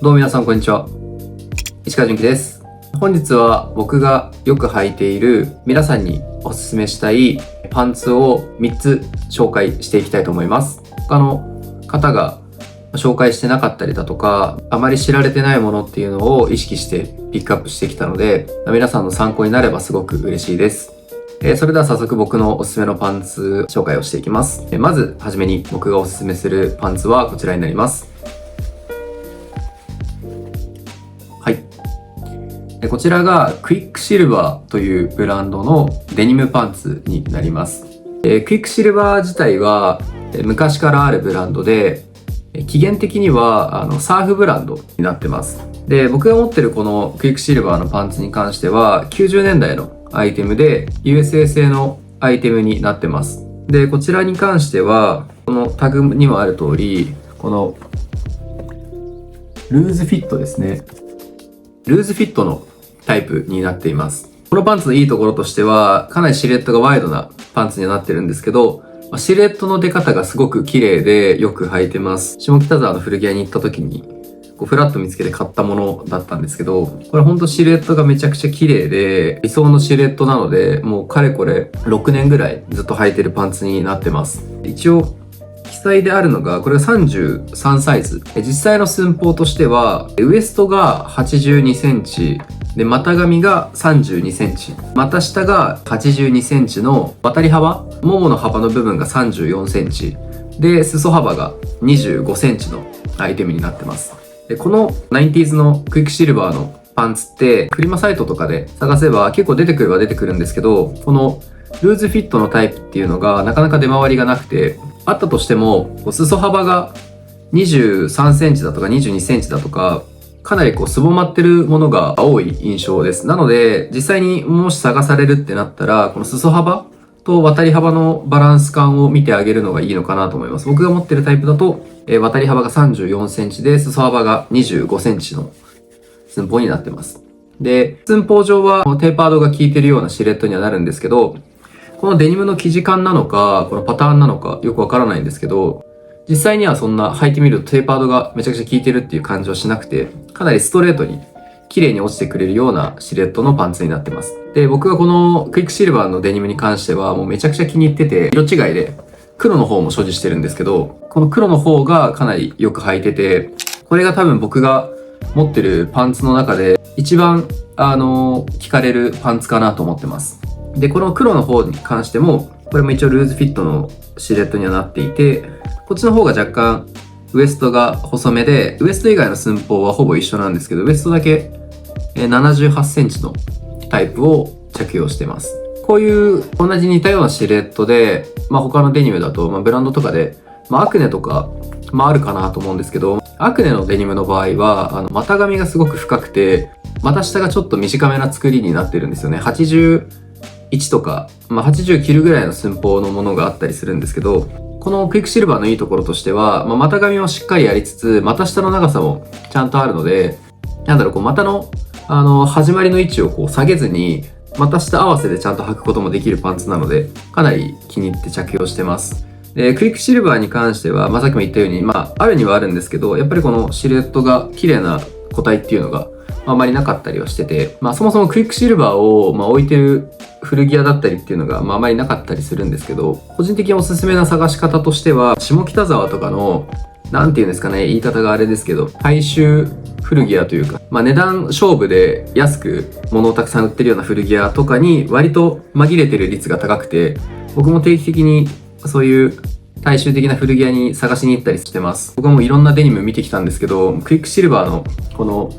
どうも皆さんこんにちは。石川純喜です。本日は僕がよく履いている皆さんにおすすめしたいパンツを3つ紹介していきたいと思います。他の方が紹介してなかったりだとか、あまり知られてないものっていうのを意識してピックアップしてきたので、皆さんの参考になればすごく嬉しいです。それでは早速僕のおすすめのパンツ紹介をしていきます。まずはじめに僕がおすすめするパンツはこちらになります。はい。こちらがクイックシルバーというブランドのデニムパンツになります。クイックシルバー自体は昔からあるブランドで、起源的にはサーフブランドになってます。で、僕が持ってるこのクイックシルバーのパンツに関しては90年代のアイテムで USA 製のアイテムになってます。で、こちらに関してはこのタグにもある通り、このルーズフィットですね。ルーズフィットのタイプになっています。このパンツのいいところとしては、かなりシルエットがワイドなパンツにはなってるんですけど、シルエットの出方がすごく綺麗でよく履いてます。下北沢の古着屋に行った時に、フラッと見つけて買ったものだったんですけど、これほんとシルエットがめちゃくちゃ綺麗で、理想のシルエットなので、もうかれこれ6年ぐらいずっと履いてるパンツになってます。一応、記載であるのが、これが33サイズ。実際の寸法としては、ウエストが82センチ、で、股上が32センチ。股下が82センチの渡り幅、ももの幅の部分が34センチ。で、裾幅が25センチのアイテムになってます。で、この 90s のクイックシルバーのパンツって、フリマサイトとかで探せば結構出てくれば出てくるんですけど、このルーズフィットのタイプっていうのがなかなか出回りがなくて、あったとしても、裾幅が23センチだとか22センチだとか、かなりすぼまってるものが多い印象です。なので、実際にもし探されるってなったら、この裾幅と渡り幅のバランス感を見てあげるのがいいのかなと思います。僕が持ってるタイプだと、渡り幅が34センチで、裾幅が25センチの寸法になってます。で、寸法上はテーパードが効いてるようなシルエットにはなるんですけど、このデニムの生地感なのか、このパターンなのかよくわからないんですけど、実際にはそんな履いてみるとテーパードがめちゃくちゃ効いてるっていう感じはしなくて、かなりストレートに綺麗に落ちてくれるようなシルエットのパンツになってます。で、僕がこのクイックシルバーのデニムに関してはもうめちゃくちゃ気に入ってて、色違いで黒の方も所持してるんですけど、この黒の方がかなりよく履いてて、これが多分僕が持ってるパンツの中で一番惹かれるパンツかなと思ってます。で、この黒の方に関しても、これも一応ルーズフィットのシルエットにはなっていて、こっちの方が若干ウエストが細めで、ウエスト以外の寸法はほぼ一緒なんですけど、ウエストだけ78センチのタイプを着用してます。こういう同じ似たようなシルエットで、他のデニムだと、ブランドとかで、アクネとか、あるかなと思うんですけど、アクネのデニムの場合は、股上がすごく深くて、股下がちょっと短めな作りになってるんですよね。81とか、80切るぐらいの寸法のものがあったりするんですけど、このクイックシルバーのいいところとしては、股上もしっかりありつつ、股下の長さもちゃんとあるので、股の、始まりの位置を下げずに、股下合わせでちゃんと履くこともできるパンツなので、かなり気に入って着用してます。で、クイックシルバーに関しては、さっきも言ったように、あるにはあるんですけど、やっぱりこのシルエットが綺麗な個体っていうのがあまりなかったりはしてて、そもそもクイックシルバーを、置いてる古着屋だったりっていうのが、あまりなかったりするんですけど、個人的におすすめな探し方としては、下北沢とかの、なんていうんですかね、言い方があれですけど、大衆古着屋というか、値段勝負で安く物をたくさん売ってるような古着屋とかに割と紛れてる率が高くて、僕も定期的にそういう大衆的な古着屋に探しに行ったりしてます。僕はもういろんなデニム見てきたんですけど、クイックシルバーのこの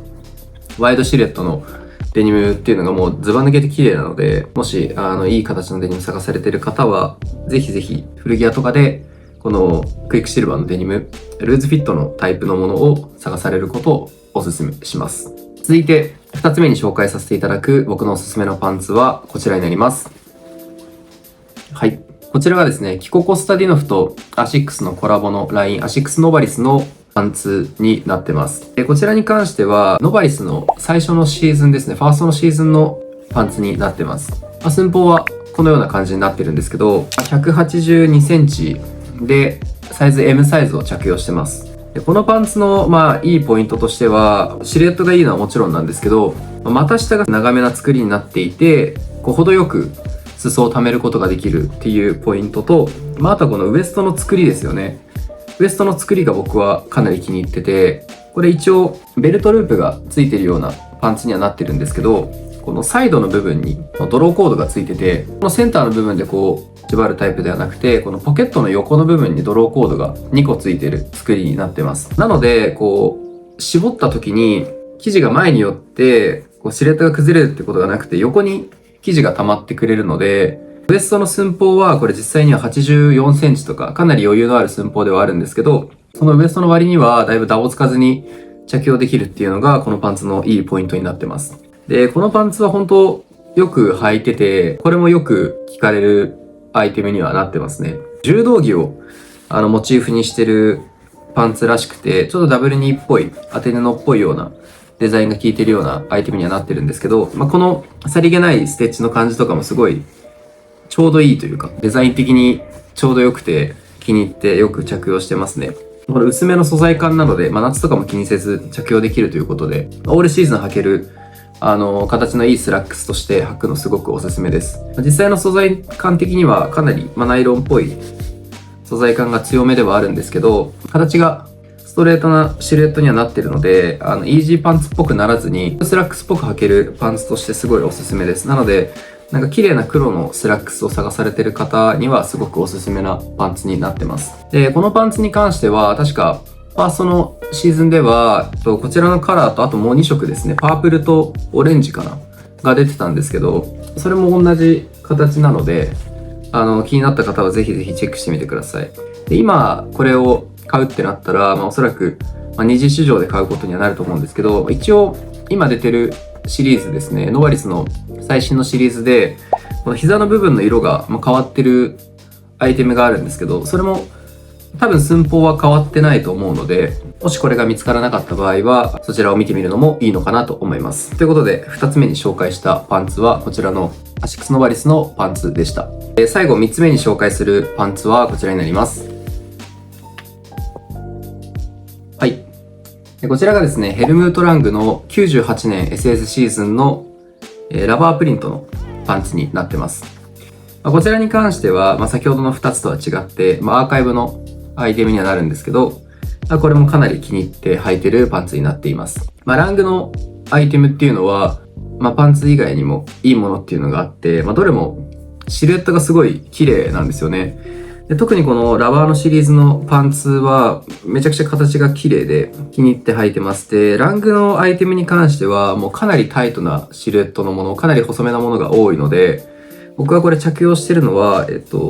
ワイドシルエットのデニムっていうのがもうズバ抜けて綺麗なので、もしいい形のデニム探されてる方は、ぜひぜひ古着屋とかでこのクイックシルバーのデニム、ルーズフィットのタイプのものを探されることをお勧めします。続いて2つ目に紹介させていただく僕のおすすめのパンツはこちらになります。はい。こちらがですね、キココスタディノフとアシックスのコラボのライン、アシックスノバリスのパンツになってます。こちらに関しては、ノバリスの最初のシーズンですね、ファーストのシーズンのパンツになってます。寸法はこのような感じになってるんですけど、182センチでサイズ M サイズを着用してます。でこのパンツのいいポイントとしては、シルエットがいいのはもちろんなんですけど、股下が長めな作りになっていて、程よく裾を溜めることができるっていうポイントと、あとはこのウエストの作りですよね。ウエストの作りが僕はかなり気に入ってて、これ一応ベルトループがついてるようなパンツにはなってるんですけど、このサイドの部分にドローコードがついてて、このセンターの部分で縛るタイプではなくて、このポケットの横の部分にドローコードが2個ついてる作りになってます。なので、絞った時に生地が前によってシルエットが崩れるってことがなくて、横に生地が溜まってくれるので、ウエストの寸法はこれ実際には84センチとかかなり余裕のある寸法ではあるんですけど、そのウエストの割にはだいぶダボつかずに着用できるっていうのがこのパンツのいいポイントになってます。で、このパンツは本当よく履いてて、これもよく聞かれるアイテムにはなってますね。柔道着をモチーフにしてるパンツらしくて、ちょっとダブルニーっぽい、当て布っぽいようなデザインが効いてるようなアイテムにはなってるんですけど、このさりげないステッチの感じとかもすごいちょうどいいというか、デザイン的にちょうど良くて気に入ってよく着用してますね。これ薄めの素材感なので、夏とかも気にせず着用できるということで、オールシーズン履ける形のいいスラックスとして履くのすごくおすすめです。実際の素材感的にはかなりナイロンっぽい素材感が強めではあるんですけど、形がストレートなシルエットにはなってるので、イージーパンツっぽくならずに、スラックスっぽく履けるパンツとしてすごいおすすめです。なので、綺麗な黒のスラックスを探されてる方にはすごくおすすめなパンツになってます。で、このパンツに関しては、確か、ファーストのシーズンでは、こちらのカラーとあともう2色ですね、パープルとオレンジかなが出てたんですけど、それも同じ形なので、気になった方はぜひぜひチェックしてみてください。で、今、これを買うってなったら、おそらく、二次市場で買うことにはなると思うんですけど、一応、今出てるシリーズですね、ノバリスの最新のシリーズで、この膝の部分の色が変わってるアイテムがあるんですけど、それも多分寸法は変わってないと思うので、もしこれが見つからなかった場合は、そちらを見てみるのもいいのかなと思います。ということで、2つ目に紹介したパンツは、こちらのアシックスノバリスのパンツでした。最後3つ目に紹介するパンツはこちらになります。はい。こちらがですね、ヘルムート・ラングの98年 SS シーズンのラバープリントのパンツになってます。こちらに関しては、先ほどの2つとは違って、アーカイブのアイテムにはなるんですけど、これもかなり気に入って履いてるパンツになっています。ラングのアイテムっていうのは、パンツ以外にもいいものっていうのがあって、どれもシルエットがすごい綺麗なんですよね。で、特にこのラバーのシリーズのパンツはめちゃくちゃ形が綺麗で気に入って履いてます。で、ラングのアイテムに関してはもうかなりタイトなシルエットのもの、かなり細めなものが多いので、僕はこれ着用してるのは、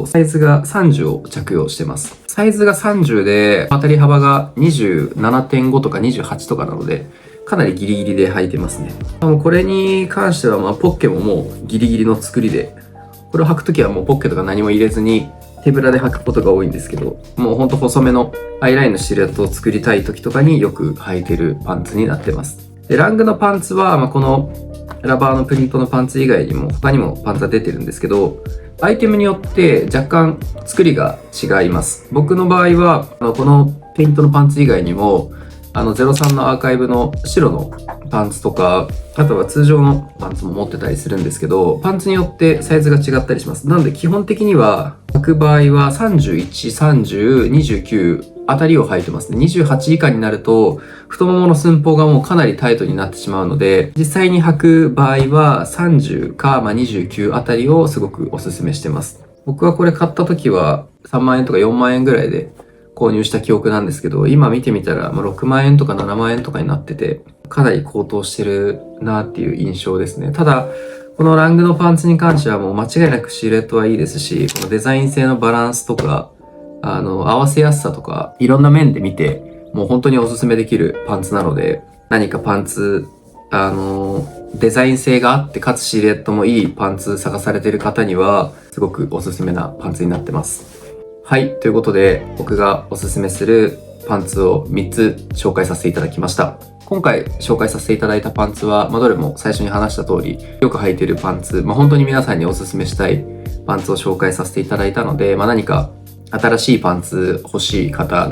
サイズが30を着用してます。サイズが30で、当たり幅が 27.5 とか28とかなので、かなりギリギリで履いてますね。これに関しては、ポッケももうギリギリの作りで、これを履くときはもうポッケとか何も入れずに、手ぶらで履くことが多いんですけど、もうほんと細めのアイラインのシルエットを作りたい時とかによく履いてるパンツになってます。で、ラングのパンツは、このラバーのプリントのパンツ以外にも他にもパンツは出てるんですけど、アイテムによって若干作りが違います。僕の場合は、このペイントのパンツ以外にも、03のアーカイブの白のパンツとか、あとは通常のパンツも持ってたりするんですけど、パンツによってサイズが違ったりします。なので基本的には、履く場合は31、30、29あたりを履いてますね。28以下になると、太ももの寸法がもうかなりタイトになってしまうので、実際に履く場合は30か、29あたりをすごくおすすめしてます。僕はこれ買った時は3万円とか4万円ぐらいで購入した記憶なんですけど、今見てみたら6万円とか7万円とかになってて、かなり高騰してるなっていう印象ですね。ただ、このラングのパンツに関してはもう間違いなくシルエットはいいですし、このデザイン性のバランスとか、合わせやすさとか、いろんな面で見て、もう本当におすすめできるパンツなので、何かパンツ、デザイン性があって、かつシルエットもいいパンツ探されてる方には、すごくおすすめなパンツになってます。はい。ということで、僕がおすすめするパンツを3つ紹介させていただきました。今回紹介させていただいたパンツは、どれも最初に話した通り、よく履いているパンツ、本当に皆さんにおすすめしたいパンツを紹介させていただいたので、何か新しいパンツ欲しい方、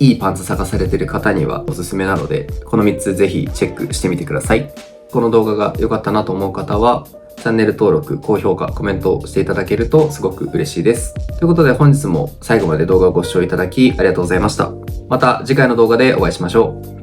いいパンツ探されてる方にはおすすめなので、この3つぜひチェックしてみてください。この動画が良かったなと思う方は、チャンネル登録、高評価、コメントをしていただけるとすごく嬉しいです。ということで本日も最後まで動画をご視聴いただきありがとうございました。また次回の動画でお会いしましょう。